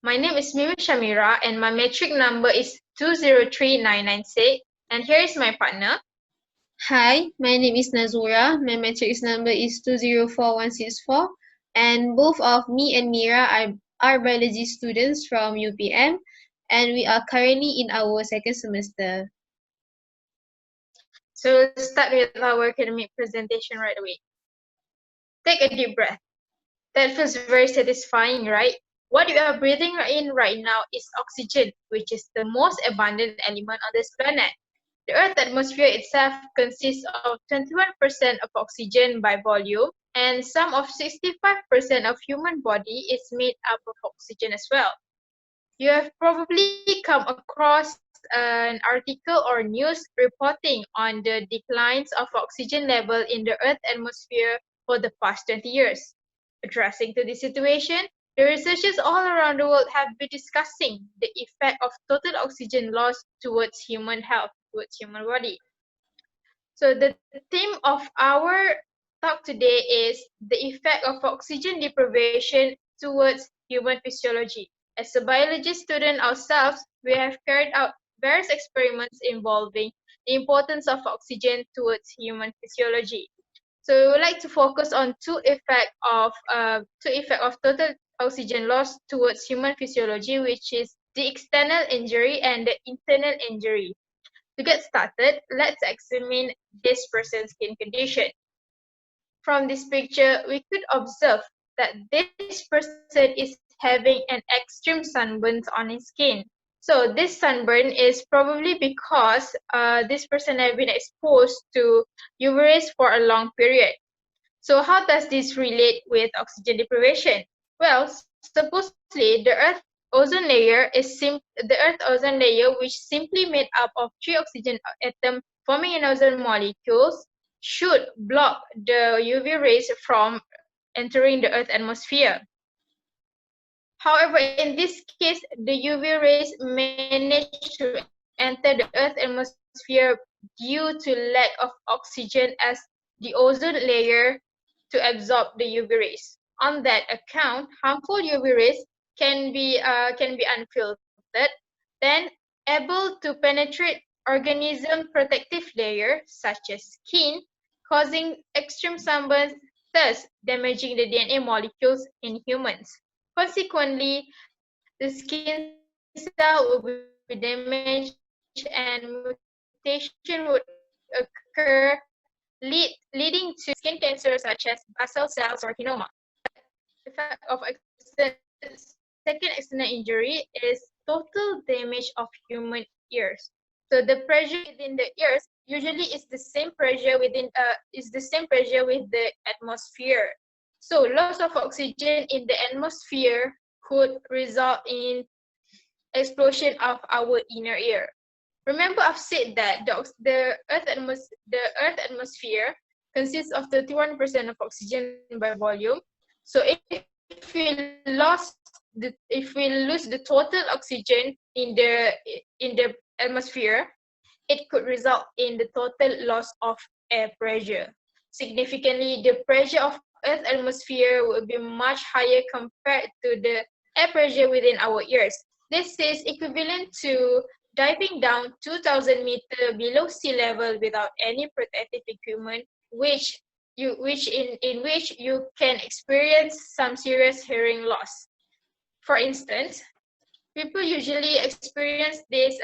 My name is Mimi Shamira and my metric number is 203996, and here is my partner. Hi, my name is Nazura. My matrix number is 204164, and both of me and Mira are biology students from UPM, and we are currently in our second semester. So we'll start with our academic presentation right away. Take a deep breath. That feels very satisfying, right? What you are breathing in right now is oxygen, which is the most abundant element on this planet. The Earth's atmosphere itself consists of 21% of oxygen by volume, and some of 65% of human body is made up of oxygen as well. You have probably come across an article or news reporting on the declines of oxygen level in the Earth's atmosphere for the past 20 years. Addressing to this situation, the researchers all around the world have been discussing the effect of total oxygen loss towards human health, towards human body. So the theme of our talk today is the effect of oxygen deprivation towards human physiology. As a biology student ourselves, we have carried out various experiments involving the importance of oxygen towards human physiology. So we would like to focus on two effects of total oxygen loss towards human physiology, which is the external injury and the internal injury. To get started, let's examine this person's skin condition. From this picture, we could observe that this person is having an extreme sunburn on his skin. So this sunburn is probably because this person has been exposed to UV rays for a long period. So how does this relate with oxygen deprivation? Well, supposedly the Earth ozone layer, which simply made up of three oxygen atoms forming an ozone molecules, should block the UV rays from entering the Earth atmosphere. However, in this case, the UV rays manage to enter the Earth atmosphere due to lack of oxygen as the ozone layer to absorb the UV rays. On that account, harmful UV rays can be unfiltered, then able to penetrate organism protective layer such as skin, causing extreme sunburns, thus damaging the DNA molecules in humans. Consequently, the skin cell will be damaged and mutation would occur, leading to skin cancer such as basal cells or carcinoma. The effect of second external injury is total damage of human ears. So the pressure within the ears usually is the same pressure with the atmosphere. So loss of oxygen in the atmosphere could result in explosion of our inner ear. Remember, I've said that the Earth atmosphere consists of 31% of oxygen by volume. So if we lose the total oxygen in the atmosphere, it could result in the total loss of air pressure. Significantly, the pressure of Earth atmosphere will be much higher compared to the air pressure within our ears. This is equivalent to diving down 2,000 meters below sea level without any protective equipment, in which you can experience some serious hearing loss. For instance, people usually experience this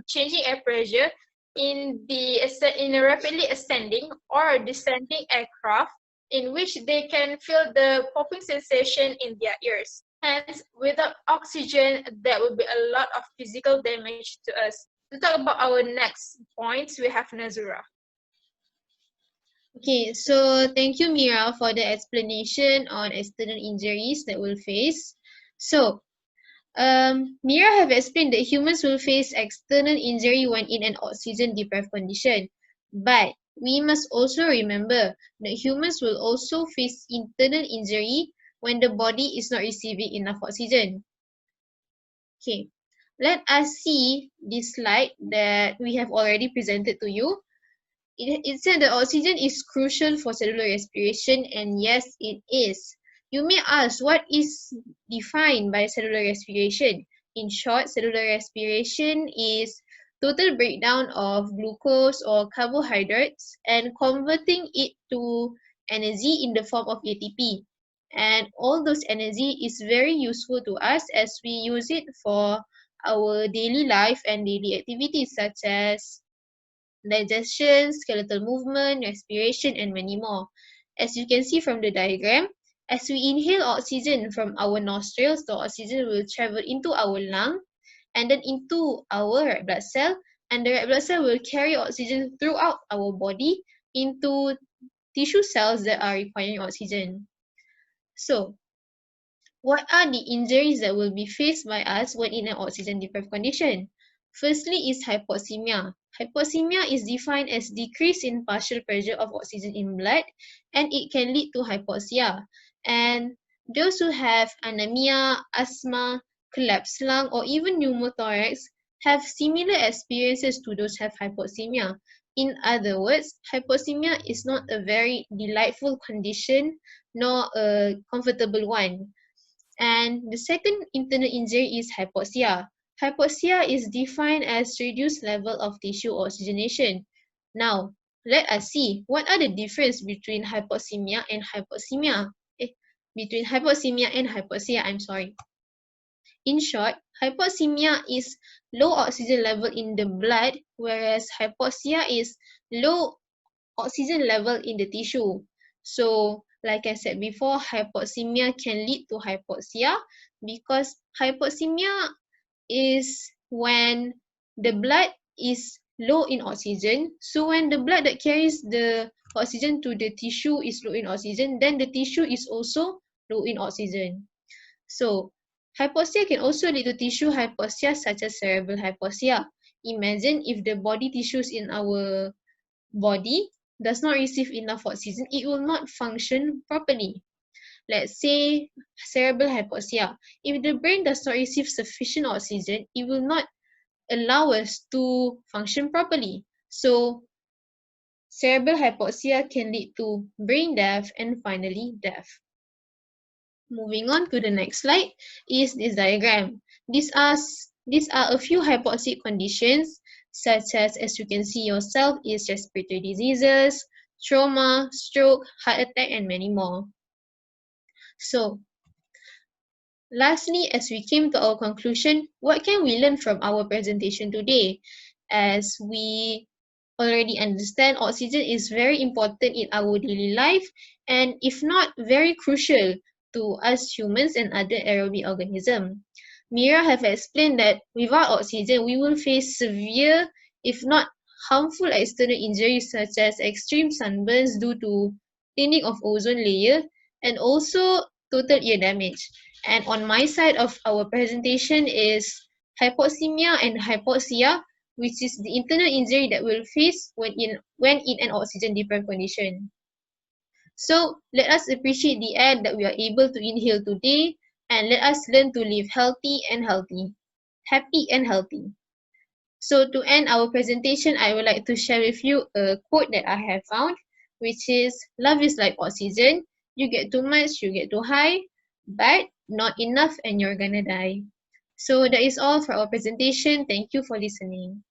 changing air pressure in a rapidly ascending or descending aircraft, in which they can feel the popping sensation in their ears. Hence, without oxygen, there will be a lot of physical damage to us. To talk about our next points, we have Nazura. Okay, so thank you, Mira, for the explanation on external injuries that we'll face. So, Mira have explained that humans will face external injury when in an oxygen-deprived condition. But we must also remember that humans will also face internal injury when the body is not receiving enough oxygen. Okay, let us see this slide that we have already presented to you. It said that oxygen is crucial for cellular respiration, and yes, it is. You may ask, what is defined by cellular respiration? In short, cellular respiration is total breakdown of glucose or carbohydrates and converting it to energy in the form of ATP. And all those energy is very useful to us as we use it for our daily life and daily activities such as digestion, skeletal movement, respiration, and many more. As you can see from the diagram, as we inhale oxygen from our nostrils, the oxygen will travel into our lung and then into our red blood cell, and the red blood cell will carry oxygen throughout our body into tissue cells that are requiring oxygen. So, what are the injuries that will be faced by us when in an oxygen-deprived condition? Firstly is hypoxemia. Hypoxemia is defined as decrease in partial pressure of oxygen in blood, and it can lead to hypoxia. And those who have anemia, asthma, collapsed lung, or even pneumothorax have similar experiences to those who have hypoxemia. In other words, hypoxemia is not a very delightful condition nor a comfortable one. And the second internal injury is hypoxia. Hypoxia is defined as reduced level of tissue oxygenation. Now, let us see what are the difference between hypoxemia and hypoxemia. Between hypoxemia and hypoxia, I'm sorry. In short, hypoxemia is low oxygen level in the blood, whereas hypoxia is low oxygen level in the tissue. So, like I said before, hypoxemia can lead to hypoxia because hypoxemia is when the blood is low in oxygen. So, when the blood that carries the oxygen to the tissue is low in oxygen, then the tissue is also low in oxygen. So, hypoxia can also lead to tissue hypoxia such as cerebral hypoxia. Imagine if the body tissues in our body does not receive enough oxygen, it will not function properly. Let's say cerebral hypoxia. If the brain does not receive sufficient oxygen, it will not allow us to function properly. So, cerebral hypoxia can lead to brain death and finally death. Moving on to the next slide is this diagram. These are a few hypoxic conditions such as you can see yourself is respiratory diseases, trauma, stroke, heart attack, and many more. So, lastly, as we came to our conclusion, what can we learn from our presentation today? As we already understand, oxygen is very important in our daily life and if not, very crucial to us humans and other aerobic organisms. Mira have explained that without oxygen, we will face severe, if not harmful external injuries such as extreme sunburns due to thinning of ozone layer and also total ear damage. And on my side of our presentation is hypoxemia and hypoxia, which is the internal injury that we'll face when in an oxygen deprived condition. So let us appreciate the air that we are able to inhale today and let us learn to live happy and healthy. So to end our presentation, I would like to share with you a quote that I have found, which is, love is like oxygen. You get too much, you get too high, but not enough and you're gonna die. So that is all for our presentation. Thank you for listening.